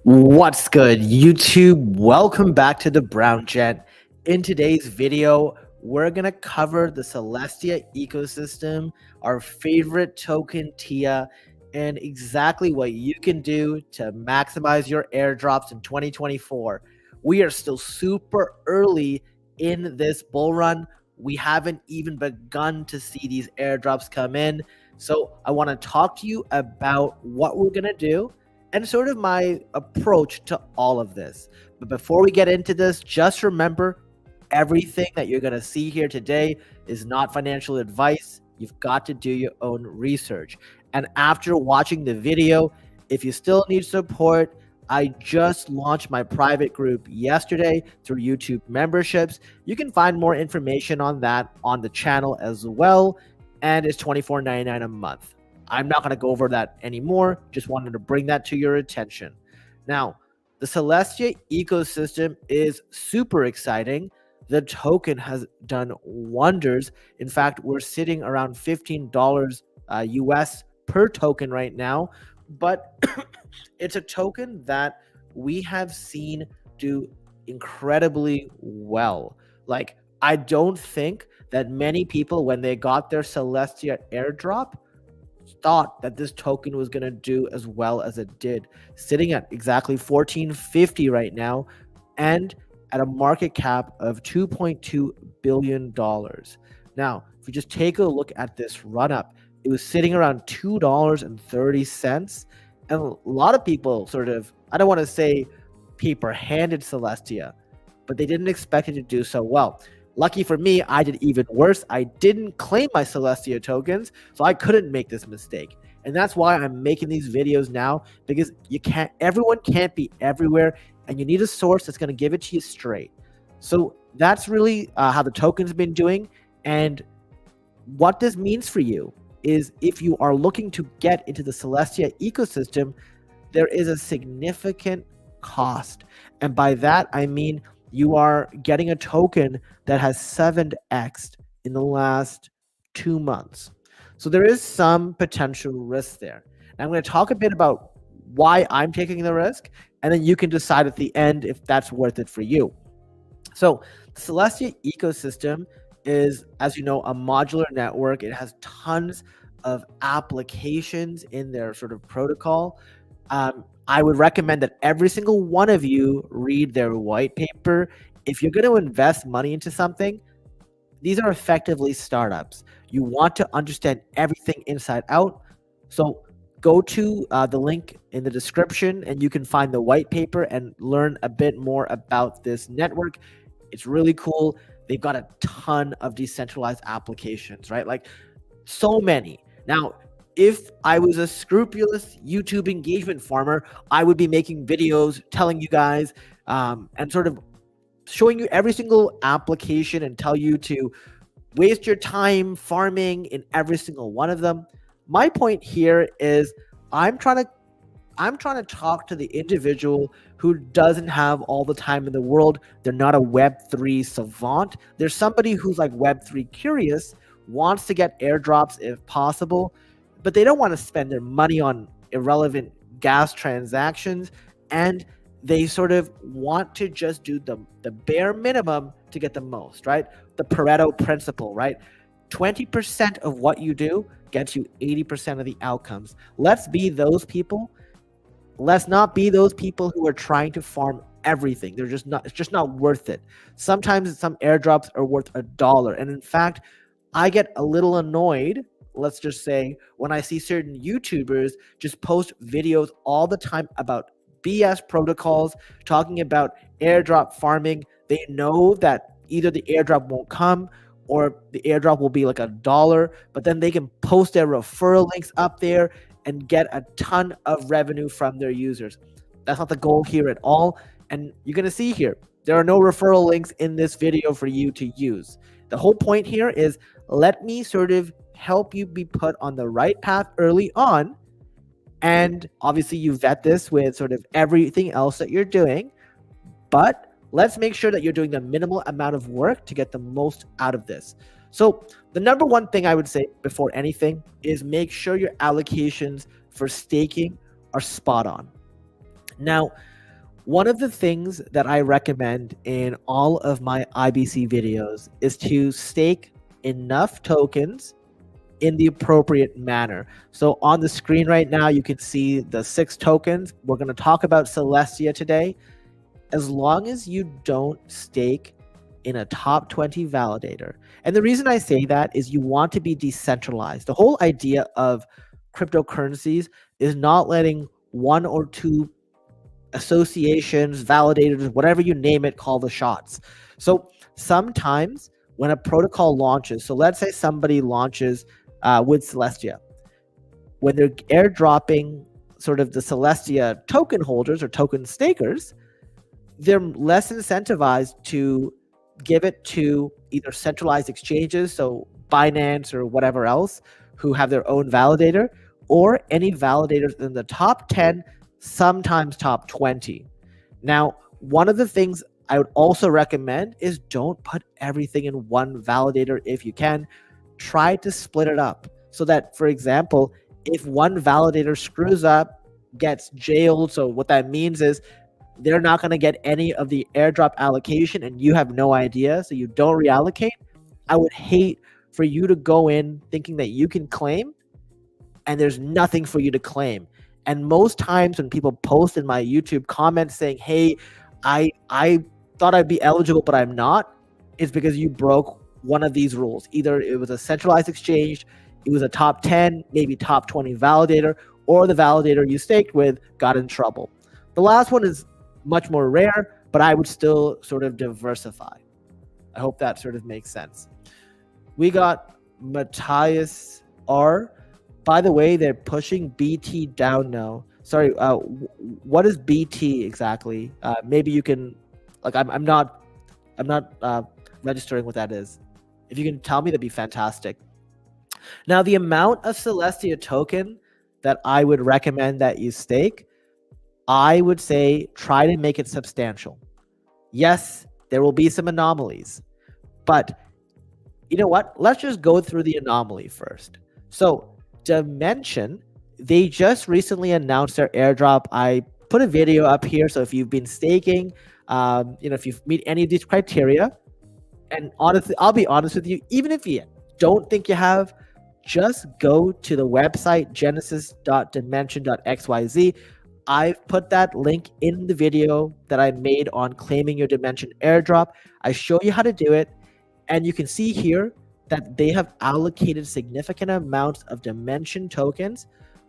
What's good, YouTube? Welcome back to the Brown Jet. In today's video, we're gonna cover the Celestia ecosystem, our favorite token TIA, and exactly what you can do to maximize your airdrops in 2024. We are still super early in this bull run. We haven't even begun to see these airdrops come in. So I want to talk to you about what we're gonna do and sort of my approach to all of this. But before we get into this, just remember everything that you're going to see here today is not financial advice. You've got to do your own research. And after watching the video, if you still need support, I just launched my private group yesterday through YouTube memberships. You can find more information on that on the channel as well. And it's $24.99 a month. I'm not going to go over that anymore. Just wanted to bring that to your attention. Now, the Celestia ecosystem is super exciting. The token has done wonders. In fact, we're sitting around $15 US per token right now. But it's a token that we have seen do incredibly well. Like, I don't think that many people, when they got their Celestia airdrop, thought that this token was going to do as well as it did, sitting at exactly 1450 right now and at a market cap of $2.2 billion. Now, if you just take a look at this run up, it was sitting around $2.30. And a lot of people sort of, I don't want to say paper handed Celestia, but they didn't expect it to do so well. Lucky for me, I did even worse. I didn't claim my Celestia tokens, so I couldn't make this mistake. And that's why I'm making these videos now, because everyone can't be everywhere, and you need a source that's going to give it to you straight. So that's really how the token's been doing. And what this means for you is if you are looking to get into the Celestia ecosystem, there is a significant cost. And by that, I mean you are getting a token that has 7x'd in the last 2 months. So there is some potential risk there. And I'm going to talk a bit about why I'm taking the risk, and then you can decide at the end if that's worth it for you. So the Celestia ecosystem is, as you know, a modular network. It has tons of applications in their sort of protocol. I would recommend that every single one of you read their white paper. If you're going to invest money into something, these are effectively startups. You want to understand everything inside out. So go to the link in the description and you can find the white paper and learn a bit more about this network. It's really cool. They've got a ton of decentralized applications, right? Like so many. Now, if I was a scrupulous YouTube engagement farmer, I would be making videos telling you guys and sort of showing you every single application and tell you to waste your time farming in every single one of them. My point here is I'm trying to talk to the individual who doesn't have all the time in the world. They're not a Web3 savant. There's somebody who's like Web3 curious, wants to get airdrops if possible, but they don't want to spend their money on irrelevant gas transactions, and they sort of want to just do the bare minimum to get the most, right? The Pareto principle, right? 20% of what you do gets you 80% of the outcomes. Let's be those people. Let's not be those people who are trying to farm everything. It's just not worth it. Sometimes some airdrops are worth $1. And in fact, I get a little annoyed, let's just say, when I see certain YouTubers just post videos all the time about BS protocols, talking about airdrop farming. They know that either the airdrop won't come or the airdrop will be like $1, but then they can post their referral links up there and get a ton of revenue from their users. That's not the goal here at all. And you're going to see here, there are no referral links in this video for you to use. The whole point here is let me sort of help you be put on the right path early on. And obviously you vet this with sort of everything else that you're doing, but let's make sure that you're doing the minimal amount of work to get the most out of this. So the number one thing I would say before anything is make sure your allocations for staking are spot on. Now, one of the things that I recommend in all of my IBC videos is to stake enough tokens in the appropriate manner. So on the screen right now, you can see the 6 tokens. We're going to talk about Celestia today. As long as you don't stake in a top 20 validator. And the reason I say that is you want to be decentralized. The whole idea of cryptocurrencies is not letting one or two associations, validators, whatever you name it, call the shots. So sometimes when a protocol launches, so let's say somebody launches with Celestia, when they're airdropping sort of the Celestia token holders or token stakers, they're less incentivized to give it to either centralized exchanges, so Binance or whatever else, who have their own validator, or any validators in the top 10, sometimes top 20. Now, one of the things I would also recommend is don't put everything in one validator if you can. Try to split it up so that, for example, if one validator screws up, gets jailed, so what that means is they're not going to get any of the airdrop allocation and you have no idea, so you don't reallocate. I would hate for you to go in thinking that you can claim and there's nothing for you to claim. And most times when people post in my YouTube comments saying, hey, I thought I'd be eligible, but I'm not, it's because you broke one of these rules. Either it was a centralized exchange, it was a top 10, maybe top 20 validator, or the validator you staked with got in trouble. The last one is much more rare, but I would still sort of diversify. I hope that sort of makes sense. We got Matthias R. By the way, they're pushing BT down now. Sorry, what is BT exactly? Maybe you can, like, I'm not registering what that is. If you can tell me, that'd be fantastic. Now, the amount of Celestia token that I would recommend that you stake, I would say try to make it substantial. Yes, there will be some anomalies, but you know what? Let's just go through the anomaly first. So Dimension, they just recently announced their airdrop. I put a video up here. So if you've been staking, if you meet any of these criteria, and honestly, I'll be honest with you, even if you don't think you have, just go to the website genesis.dimension.xyz. I've put that link in the video that I made on claiming your Dimension airdrop. I show you how to do it, and you can see here that they have allocated significant amounts of Dimension tokens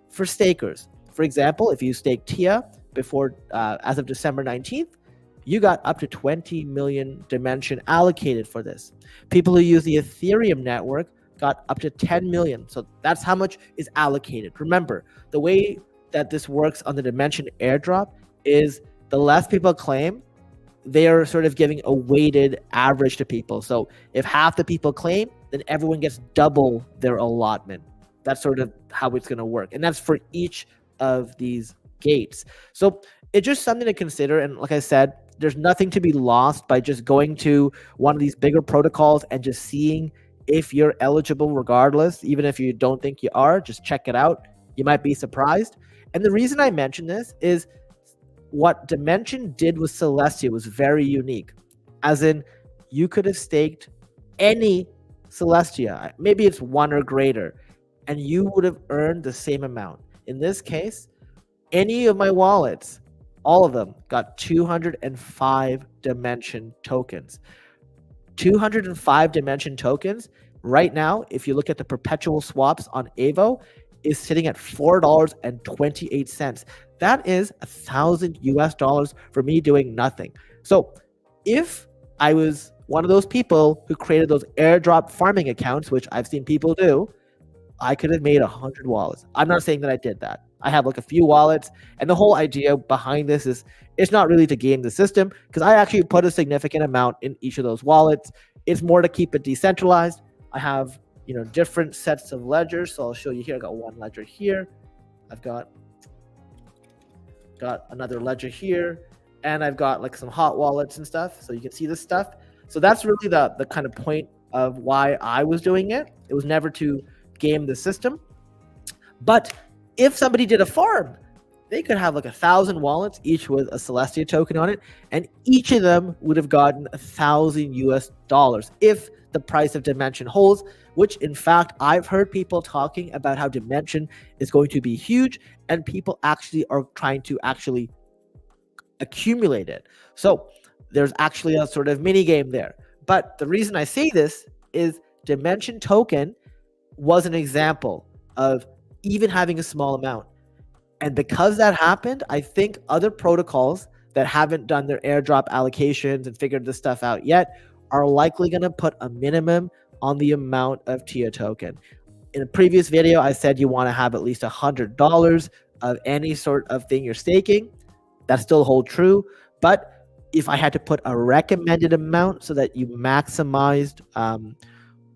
for stakers. For example, if you stake TIA before as of December 19th, you got up to 20 million Dimension allocated for this. People who use the Ethereum network got up to 10 million. So that's how much is allocated. Remember, the way that this works on the Dimension airdrop is the less people claim, they are sort of giving a weighted average to people. So if half the people claim, then everyone gets double their allotment. That's sort of how it's going to work. And that's for each of these gates. So it's just something to consider. And like I said, there's nothing to be lost by just going to one of these bigger protocols and just seeing if you're eligible regardless. Even if you don't think you are, just check it out. You might be surprised. And the reason I mention this is what Dimension did with Celestia was very unique. As in, you could have staked any Celestia, maybe it's 1 or greater, and you would have earned the same amount. In this case, any of my wallets, all of them got 205 Dimension tokens. 205 Dimension tokens right now, if you look at the perpetual swaps on Avo, is sitting at $4.28. That is $1,000 for me doing nothing. So if I was one of those people who created those airdrop farming accounts, which I've seen people do, I could have made 100 wallets. I'm not saying that I did that. I have like a few wallets, and the whole idea behind this is it's not really to game the system, because I actually put a significant amount in each of those wallets. It's more to keep it decentralized. I have different sets of ledgers, so I'll show you here. I got one ledger here. I've got another ledger here, and I've got like some hot wallets and stuff, so you can see this stuff. So that's really the kind of point of why I was doing it. It was never to game the system. But if somebody did a farm they could have like 1,000 wallets, each with a Celestia token on it, and each of them would have gotten $1,000 if the price of Dimension holds, which in fact, I've heard people talking about how Dimension is going to be huge, and people actually are trying to actually accumulate it. So there's actually a sort of mini game there. But the reason I say this is Dimension token was an example of even having a small amount. And because that happened, I think other protocols that haven't done their airdrop allocations and figured this stuff out yet are likely going to put a minimum on the amount of TIA token. In a previous video, I said you want to have at least $100 of any sort of thing you're staking. That still holds true. But if I had to put a recommended amount so that you maximized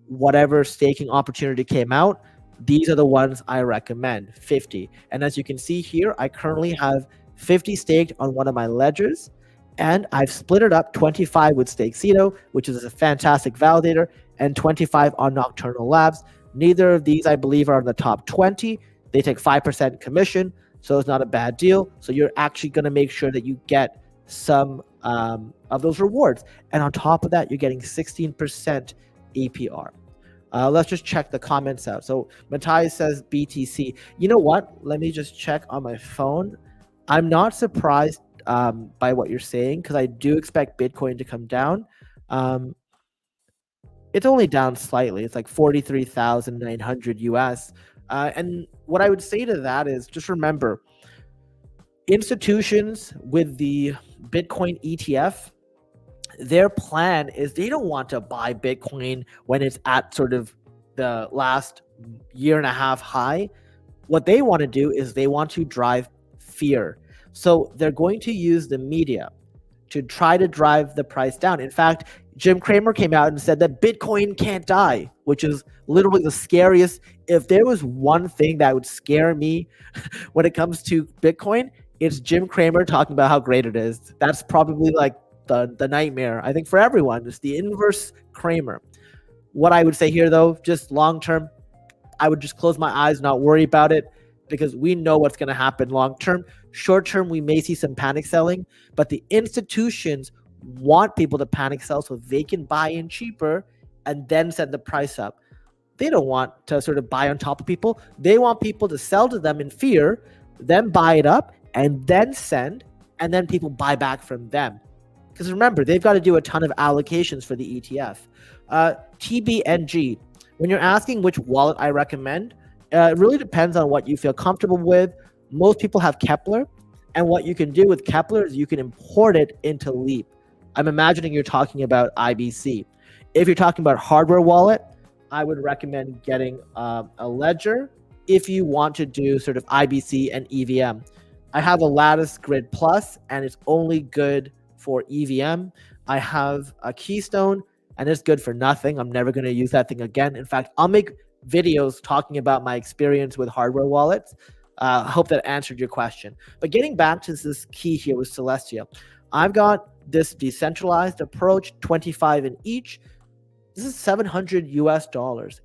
whatever staking opportunity came out, these are the ones I recommend, 50. And as you can see here, I currently have 50 staked on one of my ledgers, and I've split it up 25 with Stakecito, which is a fantastic validator, and 25 on Nocturnal Labs. Neither of these, I believe, are in the top 20. They take 5% commission, so it's not a bad deal. So you're actually going to make sure that you get some of those rewards. And on top of that, you're getting 16% APR. Let's just check the comments out. So Matthias says BTC. You know what? Let me just check on my phone. I'm not surprised by what you're saying, because I do expect Bitcoin to come down. It's only down slightly. It's like 43,900 US. And what I would say to that is just remember, institutions with the Bitcoin ETF, their plan is they don't want to buy Bitcoin when it's at sort of the last year and a half high. What they want to do is they want to drive fear. So they're going to use the media to try to drive the price down. In fact, Jim Cramer came out and said that Bitcoin can't die, which is literally the scariest. If there was one thing that would scare me when it comes to Bitcoin, it's Jim Cramer talking about how great it is. That's probably like the nightmare, I think, for everyone. It's the inverse Cramer. What I would say here, though, just long term, I would just close my eyes, not worry about it, because we know what's going to happen long term. Short term, we may see some panic selling, but the institutions want people to panic sell so they can buy in cheaper and then send the price up. They don't want to sort of buy on top of people. They want people to sell to them in fear, then buy it up, and then send, and then people buy back from them. Because remember, they've got to do a ton of allocations for the ETF. TBNG, when you're asking which wallet I recommend, it really depends on what you feel comfortable with. Most people have Kepler, and what you can do with Kepler is you can import it into Leap. I'm imagining you're talking about IBC. If you're talking about hardware wallet, I would recommend getting a Ledger if you want to do sort of IBC and EVM. I have a Lattice Grid Plus, and it's only good for EVM. I have a Keystone, and it's good for nothing. I'm never going to use that thing again. In fact, I'll make videos talking about my experience with hardware wallets. I hope that answered your question. But getting back to this key here with Celestia, I've got this decentralized approach, 25 in each. This is $700 US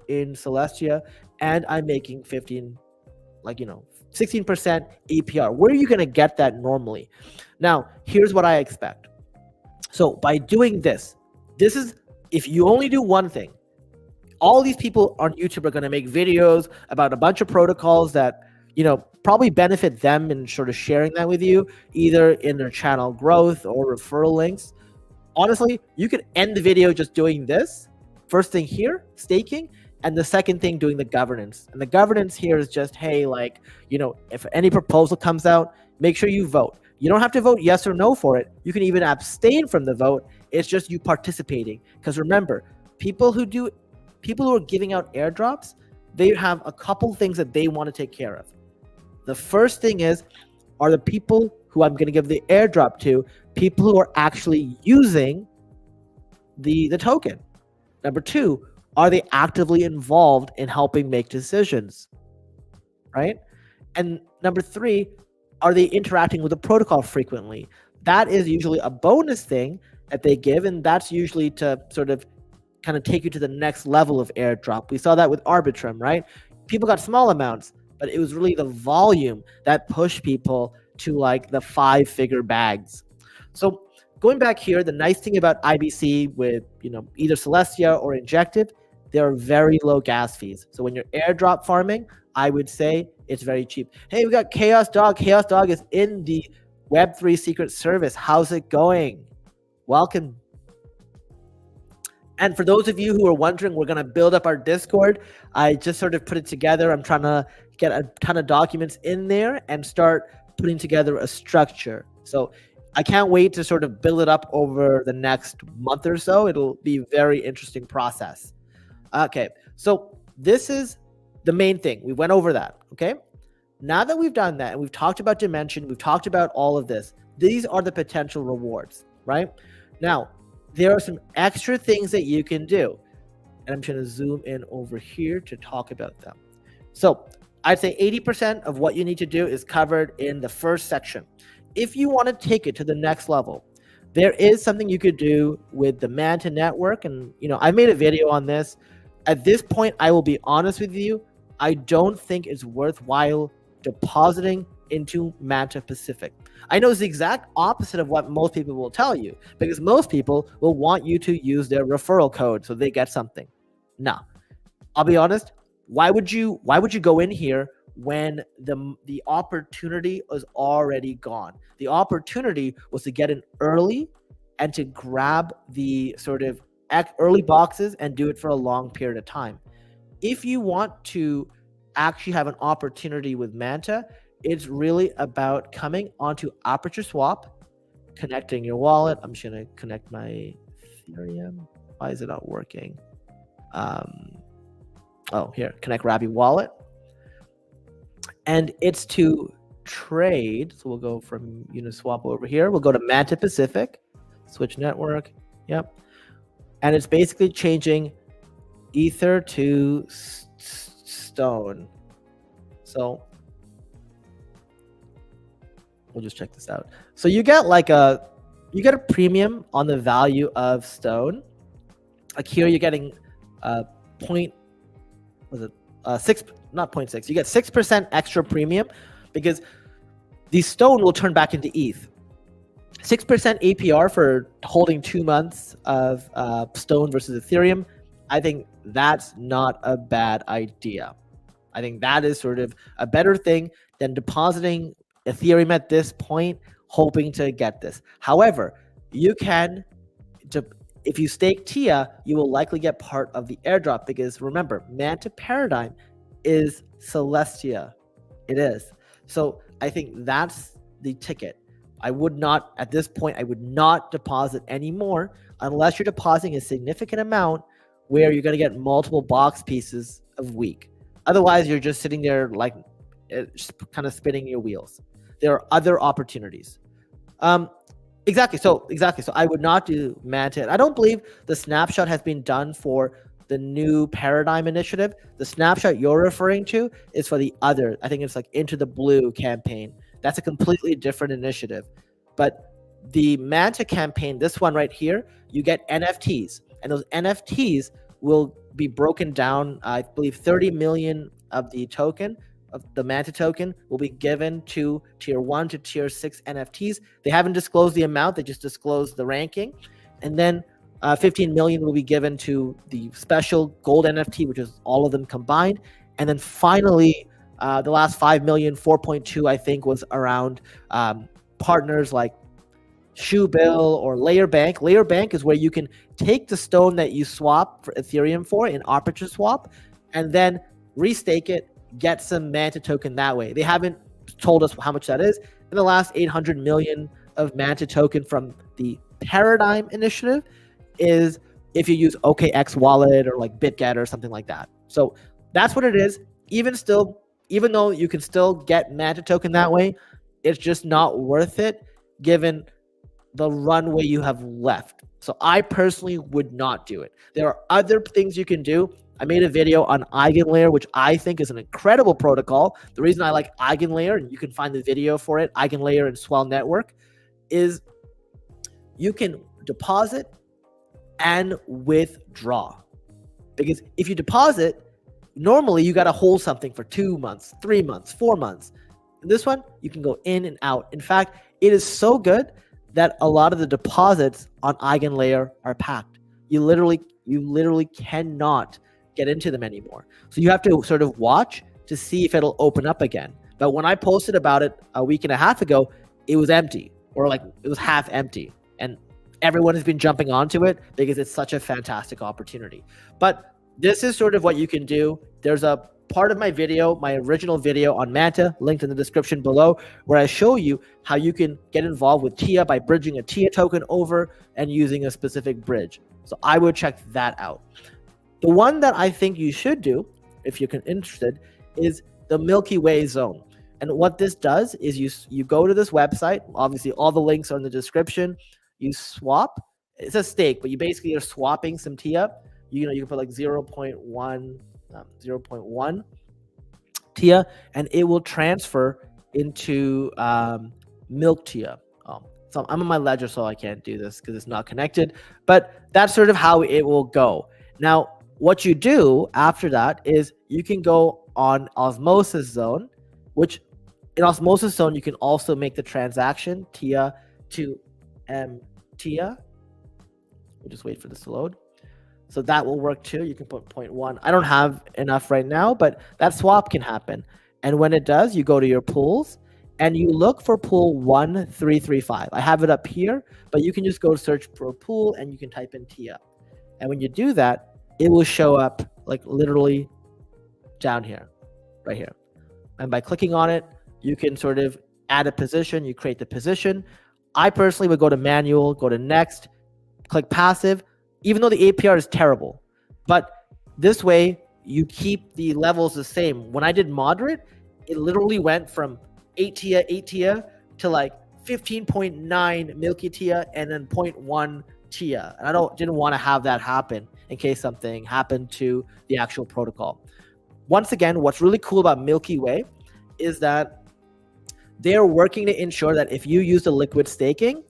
in Celestia, and I'm making 16% APR. Where are you going to get that normally? Now, here's what I expect. So by doing this is, if you only do one thing, all these people on YouTube are going to make videos about a bunch of protocols that, probably benefit them and sort of sharing that with you, either in their channel growth or referral links. Honestly, you could end the video just doing this. First thing here, staking. And the second thing, doing the governance. And the governance here is just, hey, if any proposal comes out, make sure you vote. You don't have to vote yes or no for it. You can even abstain from the vote. It's just you participating. Because remember, people who are giving out airdrops, they have a couple things that they want to take care of. The first thing are the people who I'm going to give the airdrop to, people who are actually using the token. Number two, are they actively involved in helping make decisions, right? And number three, are they interacting with the protocol frequently? That is usually a bonus thing that they give, and that's usually to sort of kind of take you to the next level of airdrop. We saw that with Arbitrum, right? People got small amounts, but it was really the volume that pushed people to like the 5-figure bags. So going back here, the nice thing about IBC with either Celestia or Injective, there are very low gas fees. So when you're airdrop farming, I would say it's very cheap. Hey, we got Chaos Dog. Chaos Dog is in the Web3 Secret Service. How's it going? Welcome. And for those of you who are wondering, we're going to build up our Discord. I just sort of put it together. I'm trying to get a ton of documents in there and start putting together a structure. So I can't wait to sort of build it up over the next month or so. It'll be a very interesting process. Okay, so this is the main thing. We went over that, okay? Now that we've done that and we've talked about dimension, we've talked about all of this, these are the potential rewards, right? Now, there are some extra things that you can do. And I'm going to zoom in over here to talk about them. So I'd say 80% of what you need to do is covered in the first section. If you want to take it to the next level, there is something you could do with the Manta network. And, I made a video on this. At this point, I will be honest with you. I don't think it's worthwhile depositing into Manta Pacific. I know it's the exact opposite of what most people will tell you, because most people will want you to use their referral code so they get something. Now, I'll be honest. Why would you go in here when the opportunity was already gone? The opportunity was to get in early and to grab the sort of early boxes and do it for a long period of time. If you want to actually have an opportunity with Manta, it's really about coming onto Aperture Swap, connecting your wallet. I'm just going to connect my Ethereum. Why is it not working? Here, connect Rabby wallet. And it's to trade. So we'll go from Uniswap over here. We'll go to Manta Pacific, switch network. Yep. And it's basically changing Ether to Stone. So we'll just check this out. So you get a premium on the value of Stone. Like here, you're getting 6, not 0.6. You get 6% extra premium because the Stone will turn back into ETH. 6% APR for holding 2 months of Stone versus Ethereum. I think that's not a bad idea. I think that is sort of a better thing than depositing Ethereum at this point, hoping to get this. However, you can, if you stake TIA, you will likely get part of the airdrop because remember, Manta Paradigm is Celestia. It is. So I think that's the ticket. I would not, at this point, I would not deposit anymore unless you're depositing a significant amount where you're going to get multiple box pieces of week. Otherwise, you're just sitting there like just kind of spinning your wheels. There are other opportunities. Exactly. So I would not do Manta. I don't believe the snapshot has been done for the new Paradigm initiative. The snapshot you're referring to is for the other. I think it's like Into the Blue campaign. That's a completely different initiative. But the Manta campaign, this one right here, you get NFTs. And those NFTs will be broken down. I believe 30 million of the token, of the Manta token, will be given to tier 1 to tier 6 NFTs. They haven't disclosed the amount. They just disclosed the ranking. And then 15 million will be given to the special gold NFT, which is all of them combined. And then finally, the last 5 million, 4.2, I think, was around partners like Shoebill or Layer Bank. Layer Bank is where you can take the stone that you swap for Ethereum for in Aperture Swap and then restake it, get some Manta token that way. They haven't told us how much that is. In the last 800 million of Manta token from the Paradigm initiative is if you use OKX wallet or like BitGet or something like that. So that's what it is. Even though you can still get Manta token that way, it's just not worth it given the runway you have left. So I personally would not do it. There are other things you can do. I made a video on EigenLayer, which I think is an incredible protocol. The reason I like EigenLayer, and you can find the video for it, EigenLayer and Swell Network, is you can deposit and withdraw. Because if you deposit, normally you got to hold something for 2 months, 3 months, 4 months. This one, you can go in and out. In fact, it is so good that a lot of the deposits on EigenLayer are packed. You literally cannot get into them anymore. So you have to sort of watch to see if it'll open up again. But when I posted about it a week and a half ago, it was empty, or like it was half empty. And everyone has been jumping onto it because it's such a fantastic opportunity. But this is sort of what you can do. There's a part of my video, my original video on Manta, linked in the description below, where I show you how you can get involved with TIA by bridging a TIA token over and using a specific bridge. So I would check that out. The one that I think you should do, if you're interested, is the Milky Way zone. And what this does is you go to this website. Obviously, all the links are in the description. You swap. It's a stake, but you basically are swapping some TIA. You can put like 0.1 TIA, and it will transfer into Milk TIA. So I'm on my ledger, so I can't do this because it's not connected. But that's sort of how it will go. Now, what you do after that is you can go on Osmosis Zone, which in Osmosis Zone, you can also make the transaction TIA to TIA. We'll just wait for this to load. So that will work too. You can put 0.1. I don't have enough right now, but that swap can happen. And when it does, you go to your pools and you look for pool 1335. I have it up here, but you can just go search for a pool and you can type in TIA. And when you do that, it will show up like literally down here, right here. And by clicking on it, you can sort of add a position. You create the position. I personally would go to manual, go to next, click passive, even though the APR is terrible. But this way, you keep the levels the same. When I did moderate, it literally went from 8 TIA to like 15.9 Milky TIA and then 0.1 TIA. And I didn't want to have that happen in case something happened to the actual protocol. Once again, what's really cool about Milky Way is that they're working to ensure that if you use the liquid staking,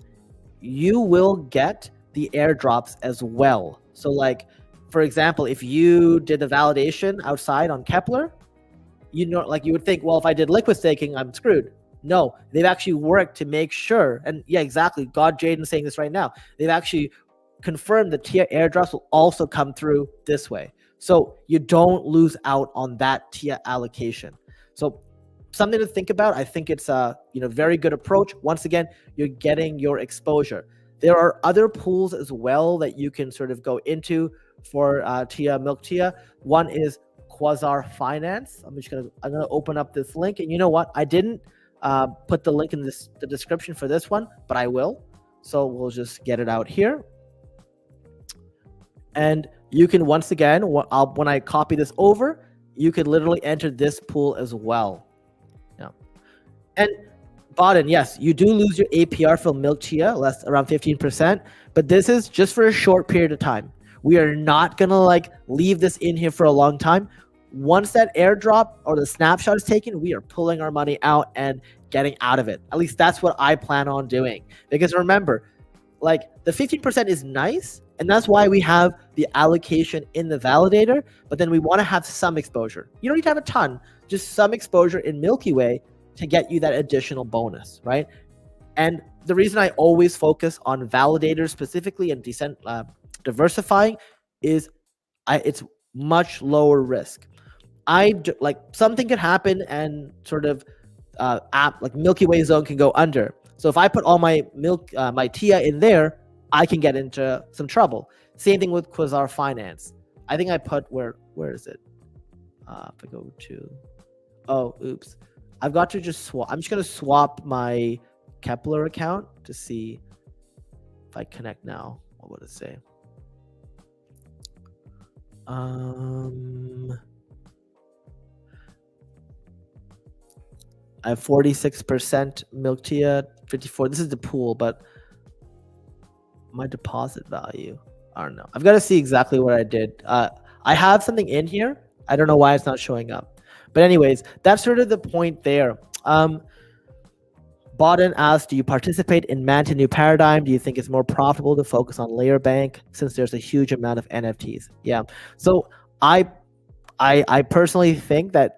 you will get the airdrops as well. So like, for example, if you did the validation outside on Kepler, you would think, well, if I did liquid staking, I'm screwed. No, they've actually worked to make sure, and yeah, exactly. God Jaden saying this right now. They've actually confirmed the TIA airdrops will also come through this way. So you don't lose out on that TIA allocation. So something to think about. I think it's a very good approach. Once again, you're getting your exposure. There are other pools as well that you can sort of go into for TIA, Milk TIA. One is Quasar Finance. I'm gonna open up this link, and you know what? I didn't put the link in the description for this one, but I will. So we'll just get it out here. And you can, once again, when I copy this over, you could literally enter this pool as well. Yeah. And Baden, yes, you do lose your APR from Milk TIA, around 15%, but this is just for a short period of time. We are not gonna leave this in here for a long time. Once that airdrop or the snapshot is taken, we are pulling our money out and getting out of it. At least that's what I plan on doing. Because remember, the 15% is nice, and that's why we have the allocation in the validator, but then we want to have some exposure. You don't need to have a ton, just some exposure in Milky Way to get you that additional bonus, right? And the reason I always focus on validators specifically and diversifying is it's much lower risk. Something could happen and sort of Milky Way zone can go under. So if I put all my my TIA in there, I can get into some trouble. Same thing with Quasar Finance. I think I put where is it? If I go to, oops. I've got to just swap. I'm just going to swap my Kepler account to see if I connect now. What would it say? I have 46% Milk TIA, 54. This is the pool, but my deposit value, I don't know. I've got to see exactly what I did. I have something in here. I don't know why it's not showing up. But anyways, that's sort of the point there. Baden asked, do you participate in Manta New Paradigm? Do you think it's more profitable to focus on Layer Bank since there's a huge amount of NFTs? Yeah. So I I personally think that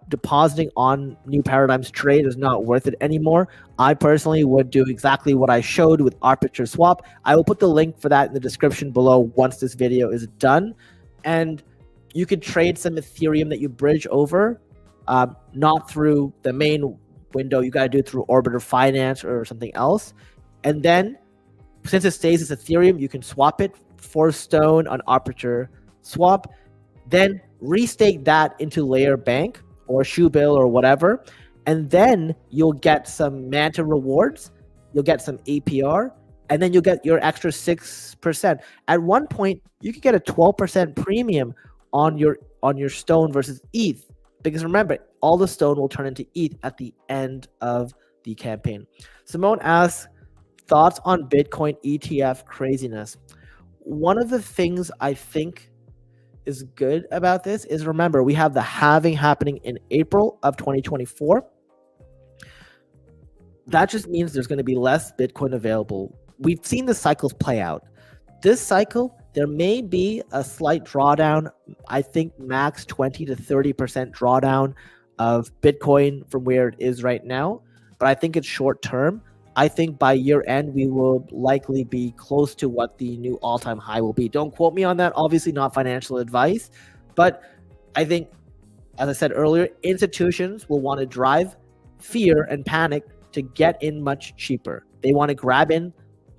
depositing on New Paradigm's trade is not worth it anymore. I personally would do exactly what I showed with Arbitrage Swap. I will put the link for that in the description below once this video is done. And you could trade some Ethereum that you bridge over, not through the main window. You got to do it through Orbiter Finance or something else. And then since it stays as Ethereum, you can swap it for Stone on Arbitrage Swap, then restake that into Layer Bank or Shoebill or whatever, and then you'll get some Manta rewards, you'll get some APR, and then you'll get your extra 6%. At one point, you could get a 12% premium on your Stone versus ETH, because remember, all the Stone will turn into ETH at the end of the campaign. Simone asks, thoughts on Bitcoin ETF craziness? One of the things I think is good about this is, remember, we have the halving happening in April of 2024. That just means there's going to be less Bitcoin available. We've seen the cycles play out. This cycle, there may be a slight drawdown. I think max 20 to 30% drawdown of Bitcoin from where it is right now, but I think it's short term. I think by year end, we will likely be close to what the new all-time high will be. Don't quote me on that. Obviously not financial advice, but I think, as I said earlier, institutions will want to drive fear and panic to get in much cheaper. They want to grab in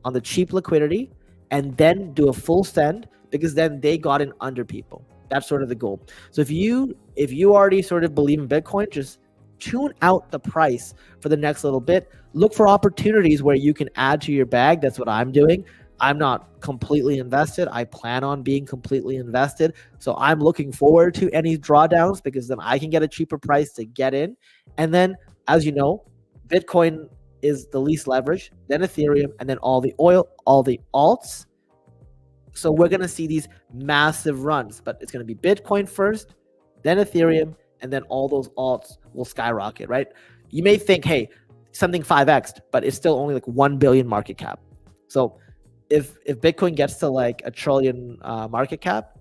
on the cheap liquidity and then do a full send, because then they got in under people. That's sort of the goal. So if you already sort of believe in Bitcoin, just tune out the price for the next little bit. Look for opportunities where you can add to your bag. That's what I'm doing. I'm not completely invested. I plan on being completely invested. So I'm looking forward to any drawdowns, because then I can get a cheaper price to get in. And then, as you know, Bitcoin is the least leveraged, then Ethereum, and then all the alts. So we're going to see these massive runs, but it's going to be Bitcoin first, then Ethereum, and then all those alts will skyrocket, right? You may think, hey, something 5x'd, but it's still only like 1 billion market cap. So if Bitcoin gets to like a trillion market cap,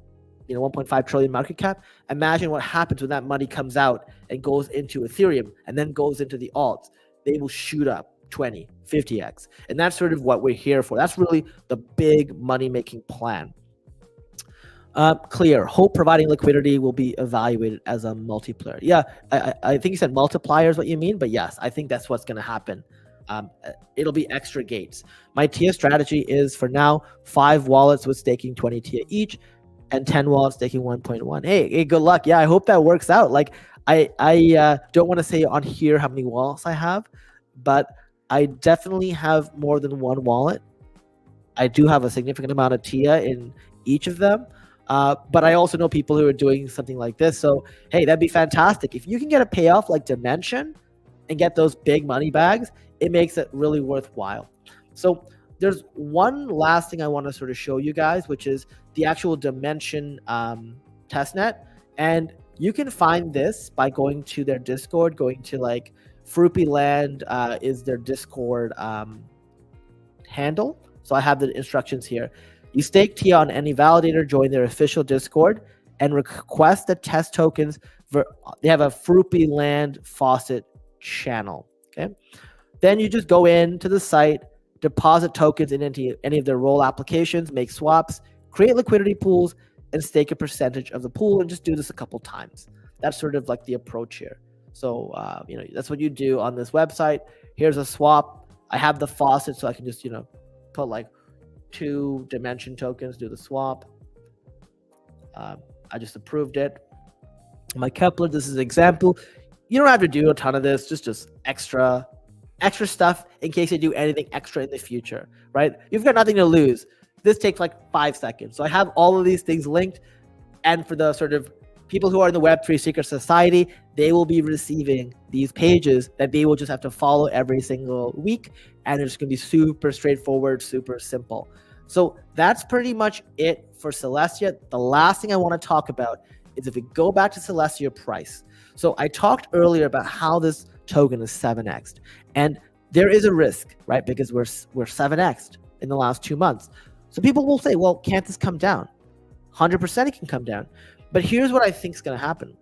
1.5 trillion market cap, imagine what happens when that money comes out and goes into Ethereum and then goes into the alts. They will shoot up 20, 50x. And that's sort of what we're here for. That's really the big money-making plan. Clear. Hope providing liquidity will be evaluated as a multiplier. Yeah, I think you said multiplier is what you mean, but yes, I think that's what's going to happen. It'll be extra gates. My TIA strategy is, for now, 5 wallets with staking 20 TIA each and 10 wallets staking 1.1. Hey, good luck. Yeah, I hope that works out. Like, I don't want to say on here how many wallets I have, but I definitely have more than one wallet. I do have a significant amount of TIA in each of them. But I also know people who are doing something like this. So, hey, that'd be fantastic. If you can get a payoff like Dimension and get those big money bags, it makes it really worthwhile. So there's one last thing I want to sort of show you guys, which is the actual Dimension testnet. And you can find this by going to their Discord, going to like Fruipy Land is their Discord handle. So I have the instructions here. You stake TIA on any validator, join their official Discord, and request the test tokens. They have a Fruipy Land faucet channel. Okay, then you just go into the site, deposit tokens in any of their role applications, make swaps, create liquidity pools, and stake a percentage of the pool, and just do this a couple times. That's sort of like the approach here. So that's what you do on this website. Here's a swap. I have the faucet, so I can just put like 2 Dimension tokens, do the swap. I just approved it. My Kepler, this is an example. You don't have to do a ton of this, just extra stuff in case you do anything extra in the future, right? You've got nothing to lose. This takes like 5 seconds. So I have all of these things linked. And for the sort of people who are in the Web3 Secret Society, they will be receiving these pages that they will just have to follow every single week. And it's going to be super straightforward, super simple. So that's pretty much it for Celestia. The last thing I want to talk about is if we go back to Celestia price. So I talked earlier about how this token is 7x. And there is a risk, right? Because we're 7x in the last 2 months. So people will say, well, can't this come down? 100% it can come down. But here's what I think is going to happen.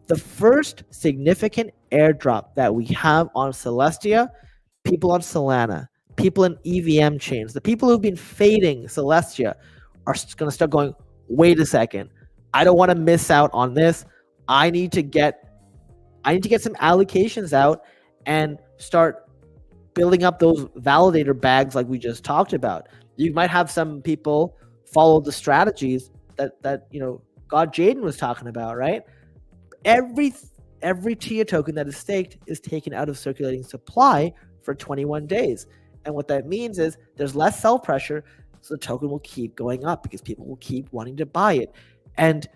The first significant airdrop that we have on Celestia, people on Solana, people in EVM chains, the people who've been fading Celestia are going to start going, wait a second, I don't want to miss out on this. I need to get some allocations out and start building up those validator bags like we just talked about. You might have some people follow the strategies that God Jaden was talking about, right? Every TIA token that is staked is taken out of circulating supply for 21 days. And what that means is there's less sell pressure, so the token will keep going up because people will keep wanting to buy it. And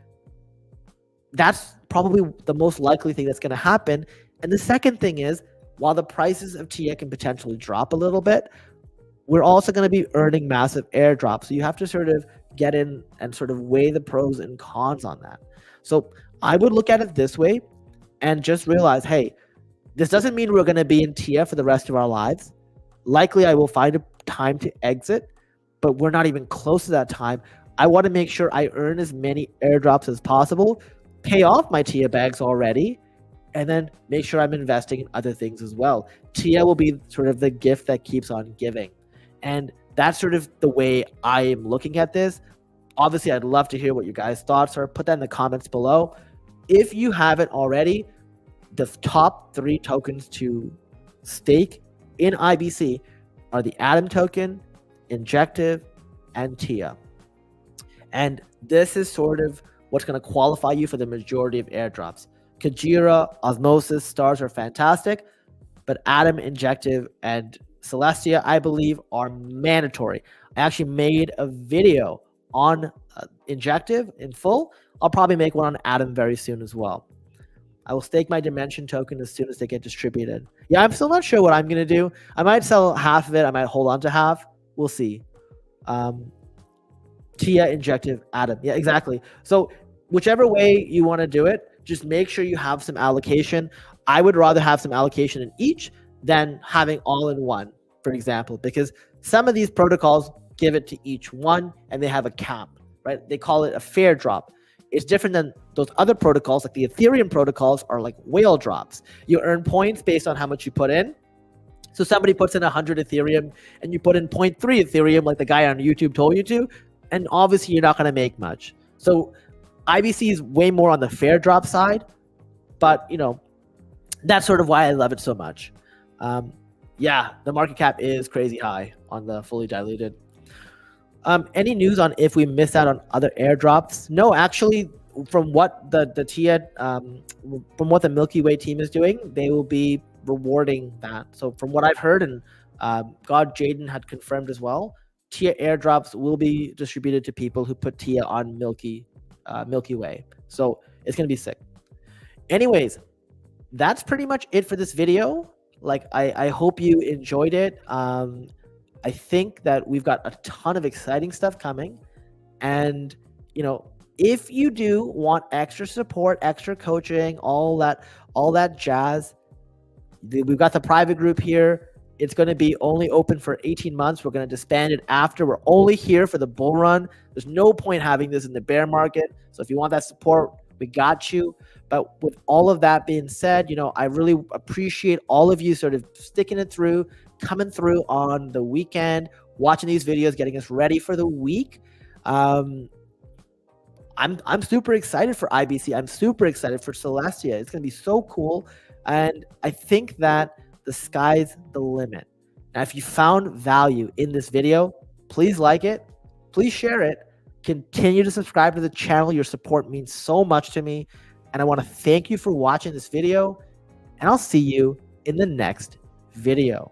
that's probably the most likely thing that's going to happen. And the second thing is, while the prices of TIA can potentially drop a little bit, we're also going to be earning massive airdrops. So you have to sort of get in and sort of weigh the pros and cons on that. So I would look at it this way and just realize, hey, this doesn't mean we're going to be in TIA for the rest of our lives. Likely I will find a time to exit, but we're not even close to that time. I want to make sure I earn as many airdrops as possible, pay off my TIA bags already, and then make sure I'm investing in other things as well. TIA will be sort of the gift that keeps on giving. And that's sort of the way I am looking at this. Obviously, I'd love to hear what your guys' thoughts are. Put that in the comments below. If you haven't already, the top 3 tokens to stake in IBC are the Atom token, Injective, and TIA. And this is sort of what's going to qualify you for the majority of airdrops. Kajira, Osmosis, Stars are fantastic, but Atom, Injective, and Celestia, I believe, are mandatory. I actually made a video on Injective in full. I'll probably make one on Atom very soon as well. I will stake my Dimension token as soon as they get distributed. Yeah, I'm still not sure what I'm going to do. I might sell half of it. I might hold on to half. We'll see. TIA, Injective, Atom. Yeah, exactly. So whichever way you want to do it, just make sure you have some allocation. I would rather have some allocation in each than having all in one, for example, because some of these protocols give it to each one and they have a cap, right? They call it a fair drop. It's different than those other protocols, like the Ethereum protocols are like whale drops. You earn points based on how much you put in. So somebody puts in 100 Ethereum and you put in 0.3 Ethereum like the guy on YouTube told you to, and obviously you're not going to make much. So IBC is way more on the fair drop side, but that's sort of why I love it so much. Yeah, the market cap is crazy high on the fully diluted. Any news on if we miss out on other airdrops? No, actually, from what the TIA, from what the Milky Way team is doing, they will be rewarding that. So from what I've heard, and God Jaden had confirmed as well, TIA airdrops will be distributed to people who put TIA on Milky Way. So it's gonna be sick. Anyways, that's pretty much it for this video. Like I hope you enjoyed it. I think that we've got a ton of exciting stuff coming, and if you do want extra support, extra coaching, all that jazz, we've got the private group here. It's going to be only open for 18 months. We're going to disband it after. We're only here for the bull run. There's no point having this in the bear market. So if you want that support, we got you. But with all of that being said, I really appreciate all of you sort of sticking it through, coming through on the weekend, watching these videos, getting us ready for the week. I'm super excited for IBC. I'm super excited for Celestia. It's going to be so cool. And I think that the sky's the limit. Now, if you found value in this video, please like it. Please share it. Continue to subscribe to the channel. Your support means so much to me. And I want to thank you for watching this video. And I'll see you in the next video.